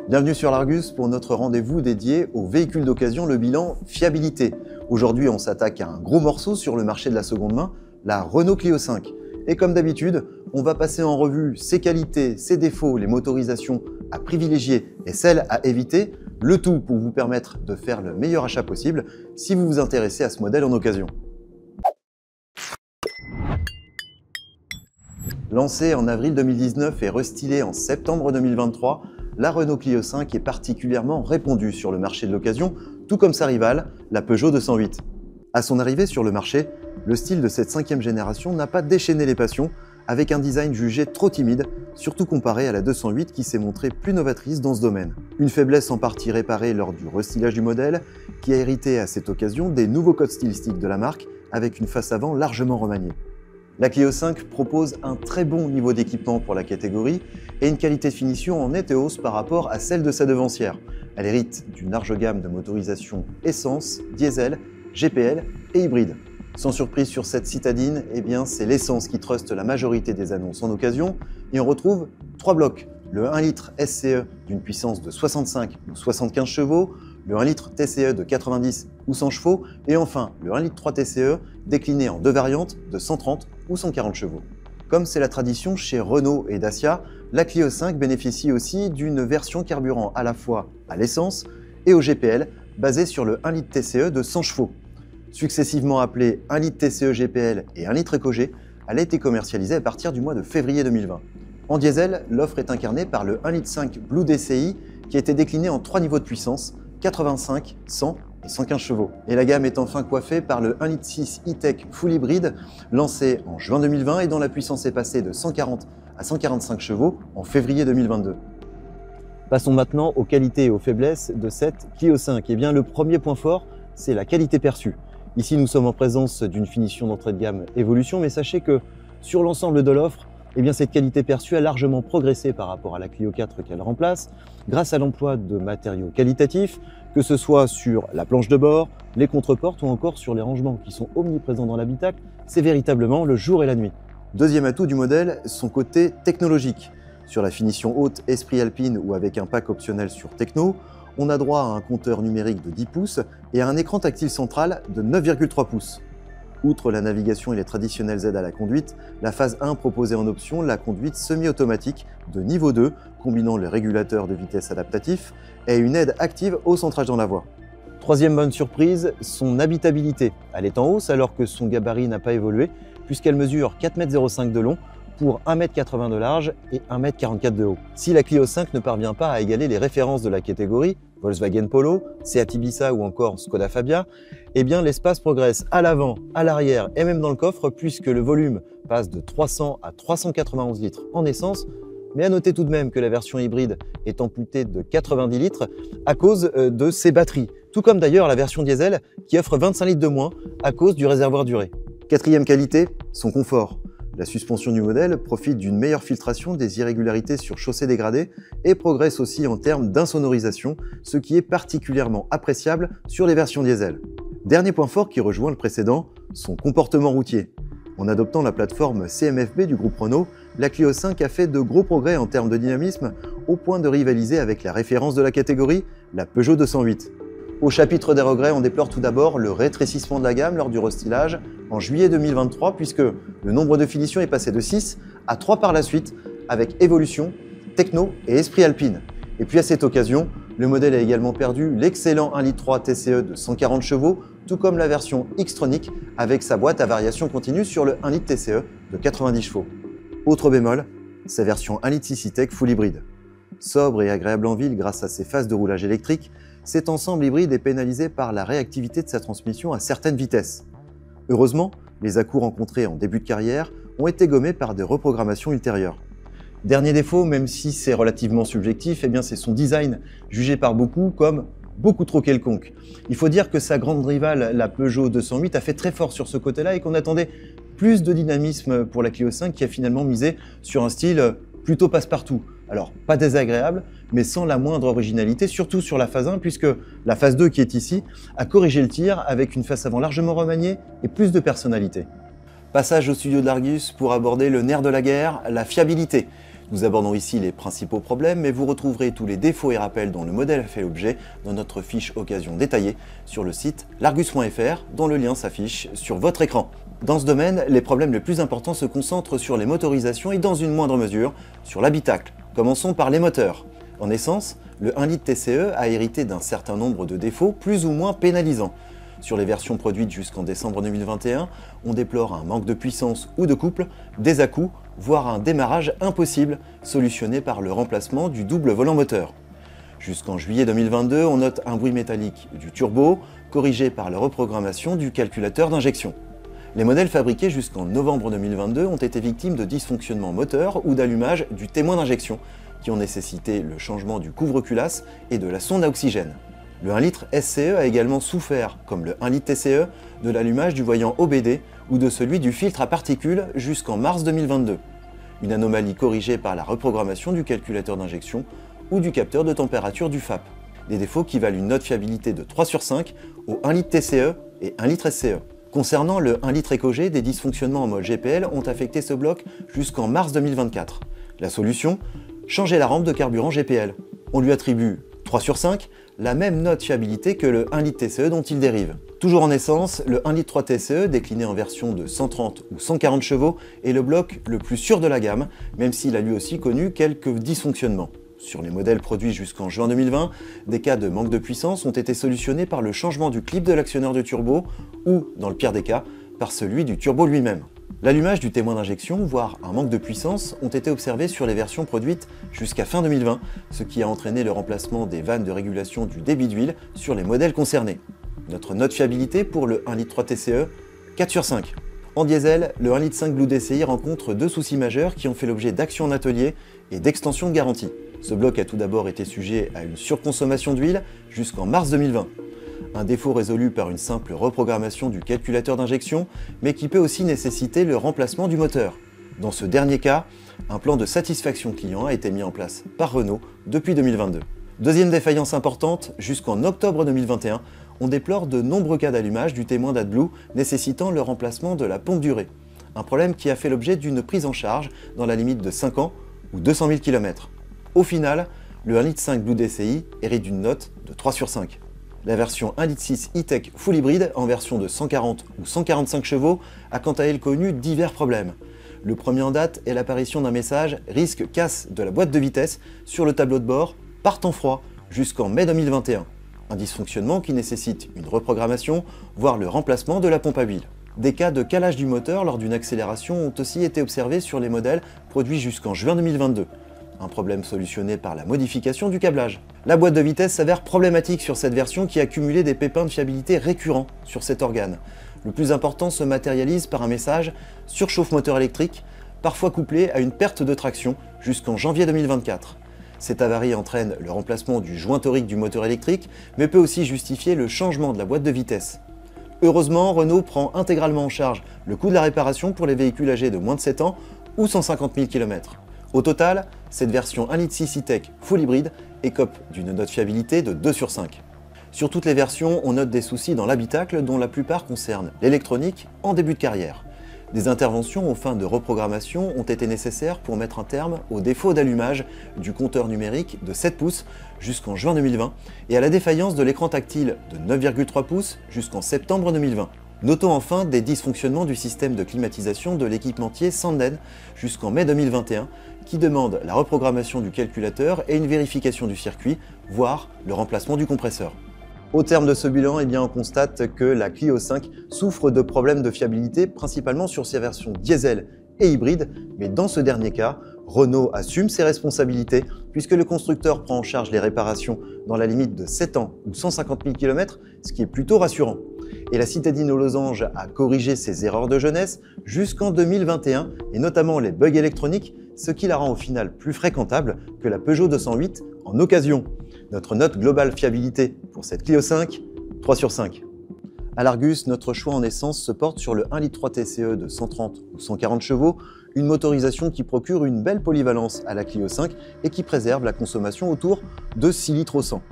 Bienvenue sur l'Argus pour notre rendez-vous dédié au véhicule d'occasion, le bilan fiabilité. Aujourd'hui, on s'attaque à un gros morceau sur le marché de la seconde main, la Renault Clio 5. Et comme d'habitude, on va passer en revue ses qualités, ses défauts, les motorisations à privilégier et celles à éviter, le tout pour vous permettre de faire le meilleur achat possible si vous vous intéressez à ce modèle en occasion. Lancée en avril 2019 et restylée en septembre 2023, la Renault Clio 5 est particulièrement répandue sur le marché de l'occasion, tout comme sa rivale, la Peugeot 208. À son arrivée sur le marché, le style de cette 5e génération n'a pas déchaîné les passions, avec un design jugé trop timide, surtout comparé à la 208 qui s'est montrée plus novatrice dans ce domaine. Une faiblesse en partie réparée lors du restylage du modèle, qui a hérité à cette occasion des nouveaux codes stylistiques de la marque, avec une face avant largement remaniée. La Clio 5 propose un très bon niveau d'équipement pour la catégorie et une qualité de finition en nette hausse par rapport à celle de sa devancière. Elle hérite d'une large gamme de motorisations essence, diesel, GPL et hybride. Sans surprise sur cette citadine, c'est l'essence qui truste la majorité des annonces en occasion et on retrouve 3 blocs. Le 1 litre SCE d'une puissance de 65 ou 75 chevaux, le 1 litre TCE de 90 ou 100 chevaux et enfin le 1 litre 3 TCE décliné en deux variantes de 130 ou 140 chevaux. Comme c'est la tradition chez Renault et Dacia, la Clio 5 bénéficie aussi d'une version carburant à la fois à l'essence et au GPL basée sur le 1 litre TCE de 100 chevaux. Successivement appelée 1 litre TCE GPL et 1 litre EcoG, elle a été commercialisée à partir du mois de février 2020. En diesel, l'offre est incarnée par le 1 litre 5 Blue DCI qui a été décliné en 3 niveaux de puissance, 85, 100 et 115 chevaux. Et la gamme est enfin coiffée par le 1 litre 6 E-Tech Full Hybride, lancé en juin 2020 et dont la puissance est passée de 140 à 145 chevaux en février 2022. Passons maintenant aux qualités et aux faiblesses de cette Clio 5. Le premier point fort, c'est la qualité perçue. Ici, nous sommes en présence d'une finition d'entrée de gamme Evolution, mais sachez que sur l'ensemble de l'offre, cette qualité perçue a largement progressé par rapport à la Clio 4 qu'elle remplace, grâce à l'emploi de matériaux qualitatifs, que ce soit sur la planche de bord, les contreportes ou encore sur les rangements qui sont omniprésents dans l'habitacle. C'est véritablement le jour et la nuit. Deuxième atout du modèle, son côté technologique. Sur la finition haute Esprit Alpine ou avec un pack optionnel sur Techno, on a droit à un compteur numérique de 10 pouces et à un écran tactile central de 9,3 pouces. Outre la navigation et les traditionnelles aides à la conduite, la phase 1 proposait en option la conduite semi-automatique de niveau 2, combinant le régulateur de vitesse adaptatif et une aide active au centrage dans la voie. Troisième bonne surprise, son habitabilité. Elle est en hausse alors que son gabarit n'a pas évolué, puisqu'elle mesure 4,05 m de long pour 1,80 m de large et 1,44 m de haut. Si la Clio 5 ne parvient pas à égaler les références de la catégorie, Volkswagen Polo, Seat Ibiza ou encore Skoda Fabia, l'espace progresse à l'avant, à l'arrière et même dans le coffre puisque le volume passe de 300 à 391 litres en essence, mais à noter tout de même que la version hybride est amputée de 90 litres à cause de ses batteries, tout comme d'ailleurs la version diesel qui offre 25 litres de moins à cause du réservoir duré. Quatrième qualité, son confort. La suspension du modèle profite d'une meilleure filtration des irrégularités sur chaussée dégradée et progresse aussi en termes d'insonorisation, ce qui est particulièrement appréciable sur les versions diesel. Dernier point fort qui rejoint le précédent, son comportement routier. En adoptant la plateforme CMFB du groupe Renault, la Clio 5 a fait de gros progrès en termes de dynamisme au point de rivaliser avec la référence de la catégorie, la Peugeot 208. Au chapitre des regrets, on déplore tout d'abord le rétrécissement de la gamme lors du restylage en juillet 2023 puisque le nombre de finitions est passé de 6 à 3 par la suite avec Evolution, Techno et Esprit Alpine. Et puis à cette occasion, le modèle a également perdu l'excellent 1 litre 3 TCE de 140 chevaux tout comme la version X-Tronic avec sa boîte à variation continue sur le 1 litre TCE de 90 chevaux. Autre bémol, sa version 1 litre 6 E-Tech Full Hybride. Sobre et agréable en ville grâce à ses phases de roulage électrique, cet ensemble hybride est pénalisé par la réactivité de sa transmission à certaines vitesses. Heureusement, les à-coups rencontrés en début de carrière ont été gommés par des reprogrammations ultérieures. Dernier défaut, même si c'est relativement subjectif, c'est son design, jugé par beaucoup comme beaucoup trop quelconque. Il faut dire que sa grande rivale, la Peugeot 208, a fait très fort sur ce côté-là et qu'on attendait plus de dynamisme pour la Clio 5 qui a finalement misé sur un style plutôt passe-partout. Alors, pas désagréable, mais sans la moindre originalité, surtout sur la phase 1, puisque la phase 2, qui est ici, a corrigé le tir avec une face avant largement remaniée et plus de personnalité. Passage au studio de l'Argus pour aborder le nerf de la guerre, la fiabilité. Nous abordons ici les principaux problèmes, mais vous retrouverez tous les défauts et rappels dont le modèle a fait l'objet dans notre fiche occasion détaillée sur le site largus.fr, dont le lien s'affiche sur votre écran. Dans ce domaine, les problèmes les plus importants se concentrent sur les motorisations et dans une moindre mesure sur l'habitacle. Commençons par les moteurs. En essence, le 1 litre TCE a hérité d'un certain nombre de défauts plus ou moins pénalisants. Sur les versions produites jusqu'en décembre 2021, on déplore un manque de puissance ou de couple, des à-coups, voire un démarrage impossible, solutionné par le remplacement du double volant moteur. Jusqu'en juillet 2022, on note un bruit métallique du turbo, corrigé par la reprogrammation du calculateur d'injection. Les modèles fabriqués jusqu'en novembre 2022 ont été victimes de dysfonctionnements moteurs ou d'allumage du témoin d'injection, qui ont nécessité le changement du couvre-culasse et de la sonde à oxygène. Le 1 litre SCE a également souffert, comme le 1 litre TCE, de l'allumage du voyant OBD ou de celui du filtre à particules jusqu'en mars 2022. Une anomalie corrigée par la reprogrammation du calculateur d'injection ou du capteur de température du FAP. Des défauts qui valent une note fiabilité de 3 sur 5 au 1 litre TCE et 1 litre SCE. Concernant le 1 litre EcoG, des dysfonctionnements en mode GPL ont affecté ce bloc jusqu'en mars 2024. La solution ? Changer la rampe de carburant GPL. On lui attribue 3 sur 5, la même note fiabilité que le 1 litre TCE dont il dérive. Toujours en essence, le 1 litre 3 TCE, décliné en version de 130 ou 140 chevaux, est le bloc le plus sûr de la gamme, même s'il a lui aussi connu quelques dysfonctionnements. Sur les modèles produits jusqu'en juin 2020, des cas de manque de puissance ont été solutionnés par le changement du clip de l'actionneur du turbo ou, dans le pire des cas, par celui du turbo lui-même. L'allumage du témoin d'injection, voire un manque de puissance, ont été observés sur les versions produites jusqu'à fin 2020, ce qui a entraîné le remplacement des vannes de régulation du débit d'huile sur les modèles concernés. Notre note fiabilité pour le 1 litre 3 TCE, 4 sur 5. En diesel, le 1 litre 5 Blue DCI rencontre deux soucis majeurs qui ont fait l'objet d'actions en atelier et d'extensions de garantie. Ce bloc a tout d'abord été sujet à une surconsommation d'huile jusqu'en mars 2020. Un défaut résolu par une simple reprogrammation du calculateur d'injection, mais qui peut aussi nécessiter le remplacement du moteur. Dans ce dernier cas, un plan de satisfaction client a été mis en place par Renault depuis 2022. Deuxième défaillance importante, jusqu'en octobre 2021, on déplore de nombreux cas d'allumage du témoin d'AdBlue nécessitant le remplacement de la pompe durée. Un problème qui a fait l'objet d'une prise en charge dans la limite de 5 ans ou 200 000 km. Au final, le 1 litre 5 Blue DCI hérite d'une note de 3 sur 5. La version 1 litre 6 E-Tech Full Hybride, en version de 140 ou 145 chevaux, a quant à elle connu divers problèmes. Le premier en date est l'apparition d'un message « Risque casse de la boîte de vitesse » sur le tableau de bord par temps froid jusqu'en mai 2021. Un dysfonctionnement qui nécessite une reprogrammation, voire le remplacement de la pompe à huile. Des cas de calage du moteur lors d'une accélération ont aussi été observés sur les modèles produits jusqu'en juin 2022. Un problème solutionné par la modification du câblage. La boîte de vitesse s'avère problématique sur cette version qui a cumulé des pépins de fiabilité récurrents sur cet organe. Le plus important se matérialise par un message « Surchauffe moteur électrique », parfois couplé à une perte de traction jusqu'en janvier 2024. Cette avarie entraîne le remplacement du joint torique du moteur électrique, mais peut aussi justifier le changement de la boîte de vitesse. Heureusement, Renault prend intégralement en charge le coût de la réparation pour les véhicules âgés de moins de 7 ans ou 150 000 km. Au total, cette version 1 litre 6 E-Tech Full Hybride écope d'une note fiabilité de 2 sur 5. Sur toutes les versions, on note des soucis dans l'habitacle dont la plupart concernent l'électronique en début de carrière. Des interventions aux fins de reprogrammation ont été nécessaires pour mettre un terme au défaut d'allumage du compteur numérique de 7 pouces jusqu'en juin 2020 et à la défaillance de l'écran tactile de 9,3 pouces jusqu'en septembre 2020. Notons enfin des dysfonctionnements du système de climatisation de l'équipementier Sanden jusqu'en mai 2021 qui demande la reprogrammation du calculateur et une vérification du circuit, voire le remplacement du compresseur. Au terme de ce bilan, on constate que la Clio 5 souffre de problèmes de fiabilité, principalement sur ses versions diesel et hybride, mais dans ce dernier cas, Renault assume ses responsabilités puisque le constructeur prend en charge les réparations dans la limite de 7 ans ou 150 000 km, ce qui est plutôt rassurant. Et la citadine aux losanges a corrigé ses erreurs de jeunesse jusqu'en 2021, et notamment les bugs électroniques, ce qui la rend au final plus fréquentable que la Peugeot 208 en occasion. Notre note globale fiabilité pour cette Clio 5, 3 sur 5. À l'Argus, notre choix en essence se porte sur le 1 litre 3 TCE de 130 ou 140 chevaux, une motorisation qui procure une belle polyvalence à la Clio 5 et qui préserve la consommation autour de 6 litres au 100.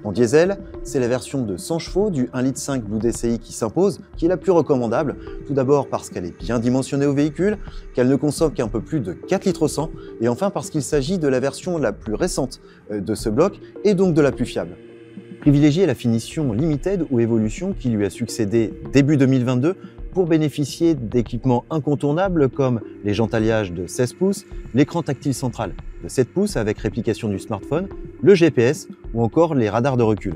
En diesel, c'est la version de 100 chevaux du 1,5 litre Blue DCI qui s'impose, qui est la plus recommandable. Tout d'abord parce qu'elle est bien dimensionnée au véhicule, qu'elle ne consomme qu'un peu plus de 4 litres 100, et enfin parce qu'il s'agit de la version la plus récente de ce bloc, et donc de la plus fiable. Privilégiez la finition Limited ou Evolution qui lui a succédé début 2022 pour bénéficier d'équipements incontournables comme les jantes alliages de 16 pouces, l'écran tactile central de 7 pouces avec réplication du smartphone, le GPS ou encore les radars de recul.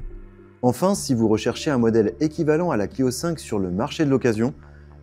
Enfin, si vous recherchez un modèle équivalent à la Clio 5 sur le marché de l'occasion,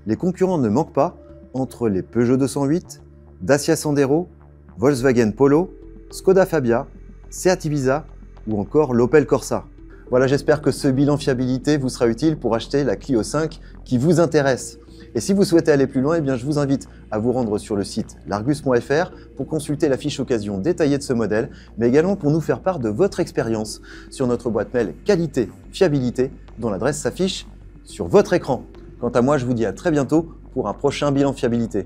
les concurrents ne manquent pas entre les Peugeot 208, Dacia Sandero, Volkswagen Polo, Skoda Fabia, Seat Ibiza ou encore l'Opel Corsa. Voilà, j'espère que ce bilan fiabilité vous sera utile pour acheter la Clio 5 qui vous intéresse. Et si vous souhaitez aller plus loin, eh bien, je vous invite à vous rendre sur le site largus.fr pour consulter la fiche occasion détaillée de ce modèle, mais également pour nous faire part de votre expérience sur notre boîte mail qualité-fiabilité dont l'adresse s'affiche sur votre écran. Quant à moi, je vous dis à très bientôt pour un prochain bilan fiabilité.